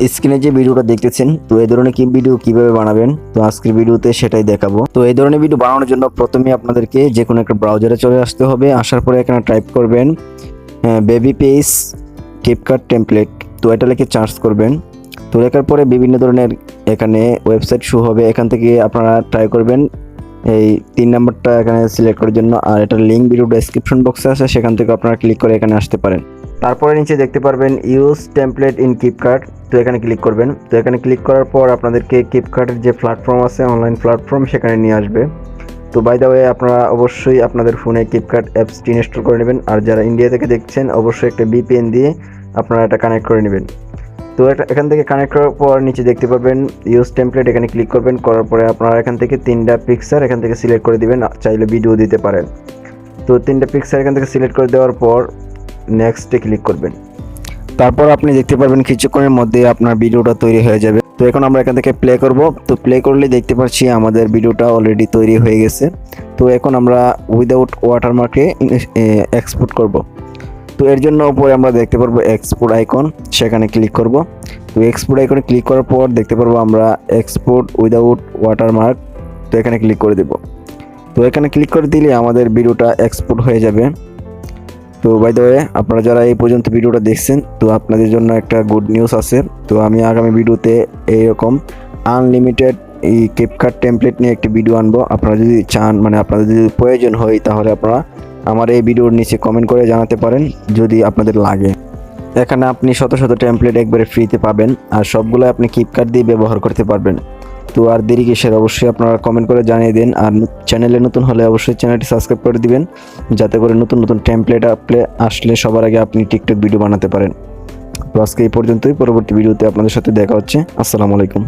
স্ক্রিনে যে ভিডিওটা দেখতেছেন, তো এই ধরনের ভিডিও কিভাবে বানাবেন, তো আজকের ভিডিওতে সেটাই দেখাবো। তো এই ধরনের ভিডিও বানানোর জন্য প্রথমে আপনাদেরকে যে কোনো একটা ব্রাউজারে চলে আসতে হবে। আসার পরে এখানে টাইপ করবেন বেবি পেজ CapCut টেমপ্লেট। তো এটা লিখে সার্চ করবেন। তো লেখার পরে বিভিন্ন ধরনের এখানে ওয়েবসাইট শো হবে। এখান থেকে আপনারা ট্রাই করবেন এই 3 নাম্বারটা এখানে সিলেক্ট করার জন্য। আর এটার লিঙ্ক ভিডিও ডেসক্রিপশন বক্সে আছে, সেখান থেকে আপনারা ক্লিক করে এখানে আসতে পারেন। তারপরে নিচে দেখতে পারবেন ইউজ টেমপ্লেট ইন CapCut। তো এখানে ক্লিক করবেন। তো এখানে ক্লিক করার পর আপনাদেরকে CapCuটের যে প্ল্যাটফর্ম আছে, অনলাইন প্ল্যাটফর্ম, সেখানে নিয়ে আসবে। তো বাই দ্য ওয়ে আপনারা অবশ্যই আপনাদের ফোনে CapCut অ্যাপসটি ইনস্টল করে নেবেন। আর যারা ইন্ডিয়া থেকে দেখছেন অবশ্যই একটা VPN দিয়ে আপনারা এটা কানেক্ট করে নেবেন। তো এখান থেকে কানেক্ট করার পর নিচে দেখতে পাবেন ইউজ টেমপ্লেট, এখানে ক্লিক করবেন। করার পরে আপনারা এখান থেকে 3টা পিকচার এখান থেকে সিলেক্ট করে দিবেন, চাইলে ভিডিও দিতে পারেন। তো 3টা পিকচার এখান থেকে সিলেক্ট করে দেওয়ার পর নেক্সটে ক্লিক করবেন। তারপর আপনি দেখতে পারবেন কিছুক্ষণের মধ্যে আপনার ভিডিওটা তৈরি হয়ে যাবে। তো এখন আমরা এখান থেকে প্লে করব। তো প্লে করলে দেখতে পাচ্ছি আমাদের ভিডিওটা অলরেডি তৈরি হয়ে গেছে। তো এখন আমরা উইদাউট ওয়াটারমার্কে এক্সপোর্ট করব। তো এর জন্য উপরে আমরা দেখতে পারবো এক্সপোর্ট আইকন, সেখানে ক্লিক করব। তো এক্সপোর্ট আইকনে ক্লিক করার পর দেখতে পারবো আমরা এক্সপোর্ট উইদাউট ওয়াটারমার্ক। তো এখানে ক্লিক করে দেব। তো এখানে ক্লিক করে দিলে আমাদের ভিডিওটা এক্সপোর্ট হয়ে যাবে। তো বাই দ্য ওয়ে আপনারা যারা এই পর্যন্ত ভিডিওটা দেখছেন, তো আপনাদের জন্য একটা গুড নিউজ আছে। তো আমি আগামী ভিডিওতে এইরকম আনলিমিটেড এই CapCut টেমপ্লেট নিয়ে একটি ভিডিও আনবো। আপনারা যদি চান, মানে আপনাদের যদি প্রয়োজন হয়, তাহলে আপনারা আমার এই ভিডিওর নিচে কমেন্ট করে জানাতে পারেন যদি আপনাদের লাগে। এখানে আপনি শত শত টেমপ্লেট একবারে ফ্রিতে পাবেন, আর সবগুলো আপনি CapCut দিয়ে ব্যবহার করতে পারবেন। তো আর দেরি কিসের, অবশ্যই আপনারা কমেন্ট করে জানিয়ে দিন। আর চ্যানেলে নতুন হলে অবশ্যই চ্যানেলটি সাবস্ক্রাইব করে দিবেন, যাতে করে নতুন নতুন টেমপ্লেট আসলে সবার আগে আপনি টিকটক ভিডিও বানাতে পারেন। তো আজকে এই পর্যন্তই। পরবর্তী ভিডিওতে আপনাদের সাথে দেখা হচ্ছে। আসসালামু আলাইকুম।